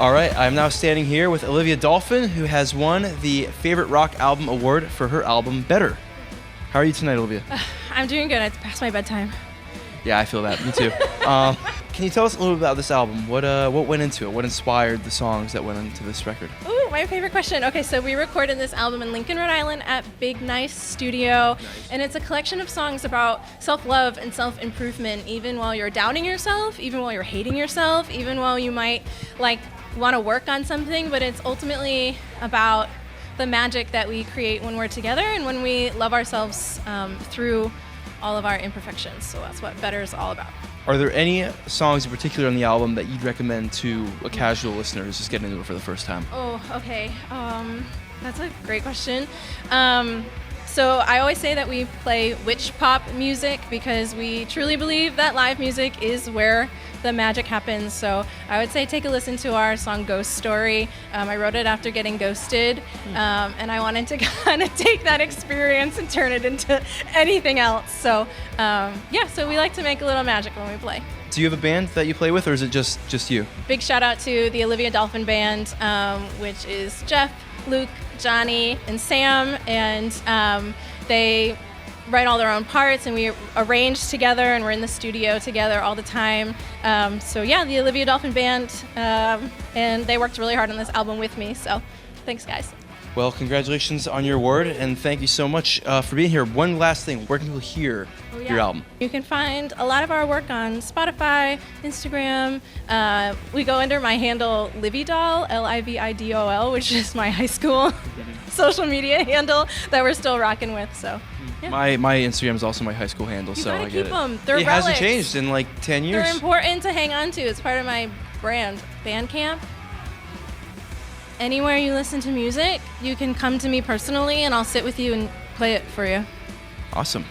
All right, I'm now standing here with Olivia Dolphin, who has won the Favorite Rock Album Award for her album Better. How are you tonight, Olivia? I'm doing good. It's past my bedtime. Yeah, I feel that. Me too. Can you tell us a little bit about this album? What went into it? What inspired the songs that went into this record? Ooh, my favorite question. Okay, so we recorded this album in Lincoln, Rhode Island at Big Nice Studio, and it's a collection of songs about self-love and self-improvement, even while you're doubting yourself, even while you're hating yourself, even while you might want to work on something, but it's ultimately about the magic that we create when we're together and when we love ourselves through all of our imperfections. So that's what Better is all about. Are there any songs in particular on the album that you'd recommend to a casual listener who's just getting into it for the first time? Oh, okay. That's a great question. So I always say that we play witch pop music because we truly believe that live music is where the magic happens. So I would say take a listen to our song Ghost Story. I wrote it after getting ghosted, and I wanted to kind of take that experience and turn it into anything else. So so we like to make a little magic when we play. Do you have a band that you play with, or is it just you? Big shout out to the Olivia Dolphin Band, which is Jeff, Luke, Johnny, and Sam, and they write all their own parts, and we arrange together, and we're in the studio together all the time. The Olivia Dolphin Band, and they worked really hard on this album with me, so thanks, guys. Well, congratulations on your award, and thank you so much for being here. One last thing, where can people hear your album? You can find a lot of our work on Spotify, Instagram. We go under my handle Lividol, Lividol, which is my high school social media handle that we're still rocking with. So, yeah. My Instagram is also my high school handle, so I get it. Them. They're it relics. Hasn't changed in like 10 years. They're important to hang on to. It's part of my brand. Bandcamp. Anywhere you listen to music, you can come to me personally, and I'll sit with you and play it for you. Awesome.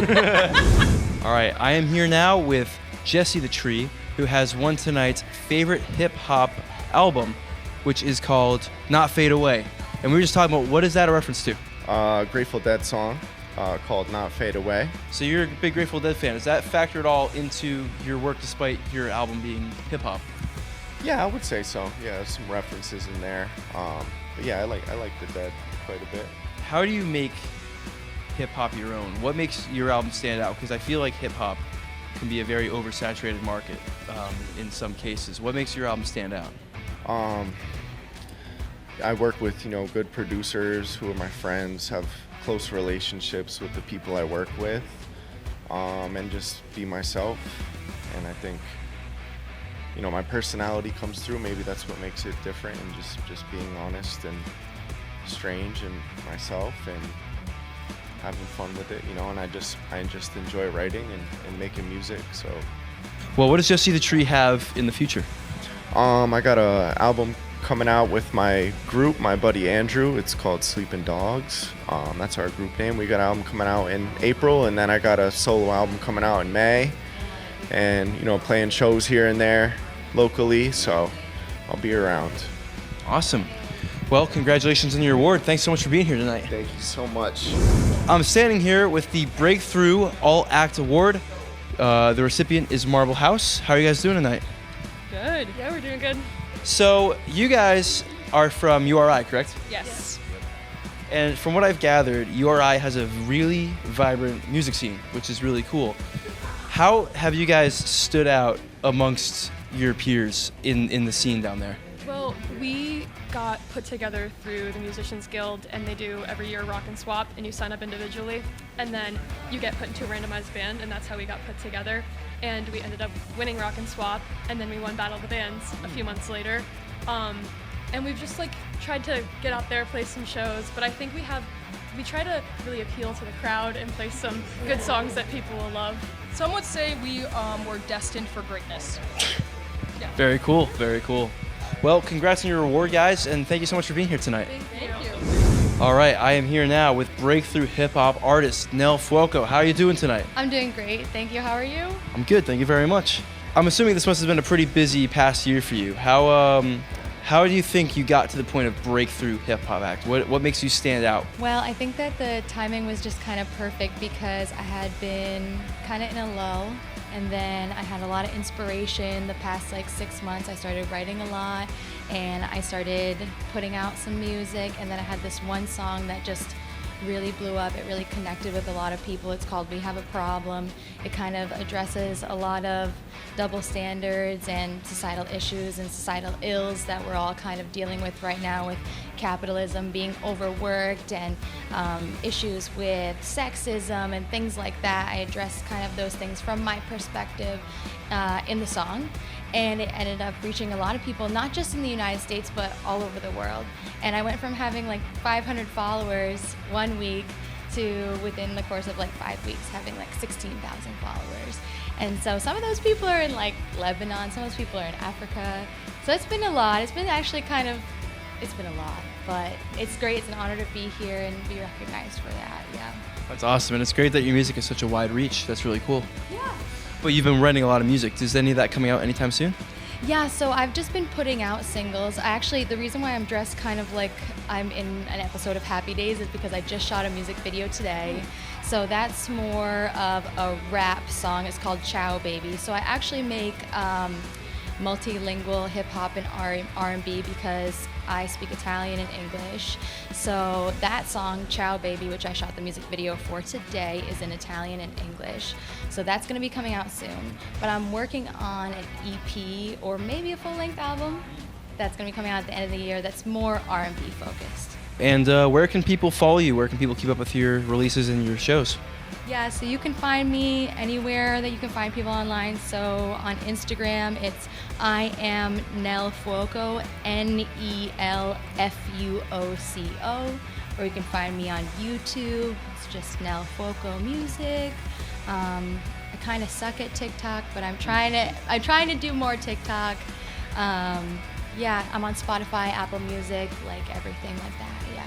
All right, I am here now with Jesse the Tree, who has won tonight's favorite hip-hop album, which is called Not Fade Away. And we were just talking about, what is that a reference to? Grateful Dead song called Not Fade Away. So you're a big Grateful Dead fan. Does that factor at all into your work despite your album being hip-hop? Yeah, I would say so. Yeah, there's some references in there. But yeah, I like the Dead quite a bit. How do you make hip-hop your own? What makes your album stand out? Because I feel like hip-hop can be a very oversaturated market in some cases. What makes your album stand out? I work with, good producers who are my friends, have close relationships with the people I work with, and just be myself. And I think, my personality comes through. Maybe that's what makes it different, and just being honest and strange and myself and having fun with it, and I just enjoy writing and making music. So, well, what does Jesse the Tree have in the future? I got an album coming out with my group, my buddy Andrew. It's called Sleeping Dogs. That's our group name. We got an album coming out in April, and then I got a solo album coming out in May. And playing shows here and there locally, so I'll be around. Awesome. Well, congratulations on your award. Thanks so much for being here tonight. Thank you so much. I'm standing here with the Breakthrough All Act Award. The recipient is Marble House. How are you guys doing tonight? Good. Yeah, we're doing good. So you guys are from URI, correct? Yes. And from what I've gathered, URI has a really vibrant music scene, which is really cool. How have you guys stood out amongst your peers in the scene down there? Well, we got put together through the Musicians Guild, and they do every year Rock and Swap, and you sign up individually, and then you get put into a randomized band, and that's how we got put together. And we ended up winning Rock and Swap, and then we won Battle of the Bands a few months later. And we've just tried to get out there, play some shows, but I think we try to really appeal to the crowd and play some good songs that people will love. Some would say we were destined for greatness. Yeah. Very cool, very cool. Well, congrats on your award, guys, and thank you so much for being here tonight. Thank you. All right, I am here now with breakthrough hip-hop artist Nell Fuoco. How are you doing tonight? I'm doing great, thank you. How are you? I'm good, thank you very much. I'm assuming this must have been a pretty busy past year for you. How How do you think you got to the point of breakthrough hip hop act? What makes you stand out? Well, I think that the timing was just kind of perfect because I had been kind of in a lull, and then I had a lot of inspiration the past like 6 months. I started writing a lot, and I started putting out some music, and then I had this one song that just really blew up. It really connected with a lot of people. It's called We Have a Problem. It kind of addresses a lot of double standards and societal issues and societal ills that we're all kind of dealing with right now, with capitalism, being overworked, and issues with sexism and things like that. I addressed kind of those things from my perspective in the song. And it ended up reaching a lot of people, not just in the United States, but all over the world. And I went from having like 500 followers 1 week to, within the course of like 5 weeks, having like 16,000 followers. And so some of those people are in like Lebanon, some of those people are in Africa. So it's been a lot. It's been actually it's been a lot, but it's great. It's an honor to be here and be recognized for that, yeah. That's awesome, and it's great that your music has such a wide reach. That's really cool. Yeah. But you've been writing a lot of music. Is any of that coming out anytime soon? Yeah, so I've just been putting out singles. The reason why I'm dressed kind of like I'm in an episode of Happy Days is because I just shot a music video today. So that's more of a rap song. It's called Ciao Baby. So I actually make multilingual hip hop and R&B because I speak Italian and English. So that song, Ciao Baby, which I shot the music video for today, is in Italian and English. So that's going to be coming out soon. But I'm working on an EP or maybe a full-length album that's going to be coming out at the end of the year that's more R&B focused. And where can people follow you? Where can people keep up with your releases and your shows? Yeah, so you can find me anywhere that you can find people online. So on Instagram, it's I am Nel Fuoco, NELFUOCO. Or you can find me on YouTube. It's just Nel Fuoco Music. I kind of suck at TikTok, but I'm trying to do more TikTok. Yeah, I'm on Spotify, Apple Music, like everything like that. Yeah.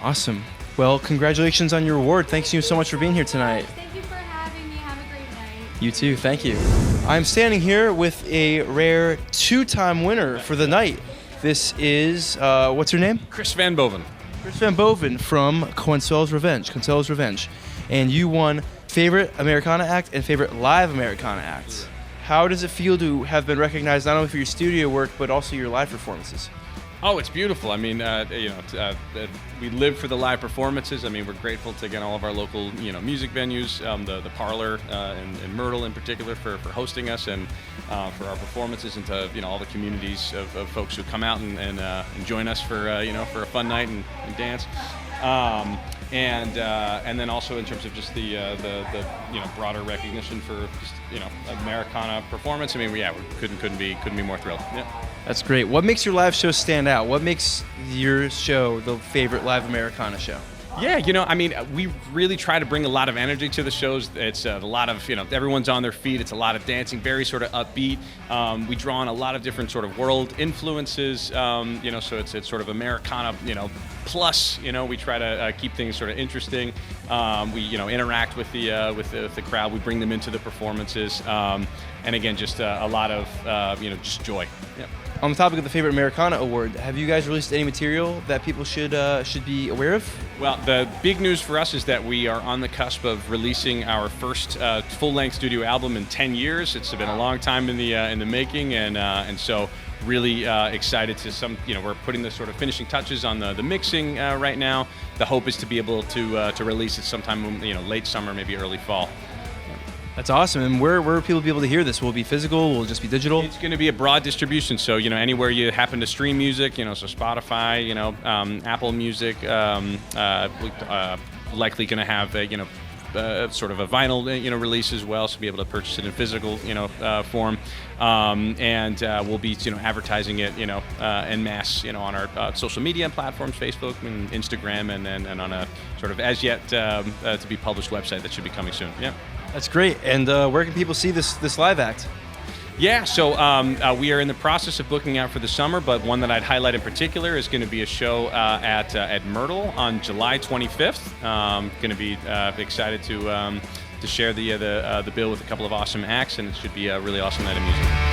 Awesome. Well, congratulations on your award. Thanks you so much for being here tonight. Thank you for having me. Have a great night. You too. Thank you. I'm standing here with a rare 2-time winner for the night. This is, what's her name? Chris Van Boven. Chris Van Boven from Consuelo's Revenge. And you won Favorite Americana Act and Favorite Live Americana Act. How does it feel to have been recognized not only for your studio work, but also your live performances? Oh, it's beautiful. I mean, we live for the live performances. I mean, we're grateful to again all of our local, music venues, the Parlor in Myrtle in particular for hosting us and for our performances, and to all the communities of folks who come out and join us for for a fun night and dance. And then also in terms of just the broader recognition for just Americana performance. I mean, we couldn't be more thrilled. Yeah. That's great. What makes your live show stand out? What makes your show the favorite live Americana show? Yeah, I mean, we really try to bring a lot of energy to the shows. It's a lot of, everyone's on their feet. It's a lot of dancing, very sort of upbeat. We draw on a lot of different sort of world influences, so it's sort of Americana, plus, we try to keep things sort of interesting. We, interact with the crowd. We bring them into the performances. And again, just a lot of, just joy. Yep. On the topic of the Favorite Americana Award, have you guys released any material that people should be aware of? Well, the big news for us is that we are on the cusp of releasing our first full-length studio album in 10 years. It's been a long time in the making, and so really excited to we're putting the sort of finishing touches on the mixing right now. The hope is to be able to release it sometime late summer, maybe early fall. That's awesome. And where will people be able to hear this? Will it be physical? Will it just be digital? It's going to be a broad distribution. So, anywhere you happen to stream music, so Spotify, Apple Music, likely going to have, sort of a vinyl, release as well. So be able to purchase it in physical, form. And we'll be, advertising it, en masse, on our social media platforms, Facebook and Instagram, and on a sort of as yet to be published website that should be coming soon. Yeah. That's great. And where can people see this live act? Yeah, so we are in the process of booking out for the summer, but one that I'd highlight in particular is going to be a show at Myrtle on July 25th. Going to be excited to share the bill with a couple of awesome acts, and it should be a really awesome night of music.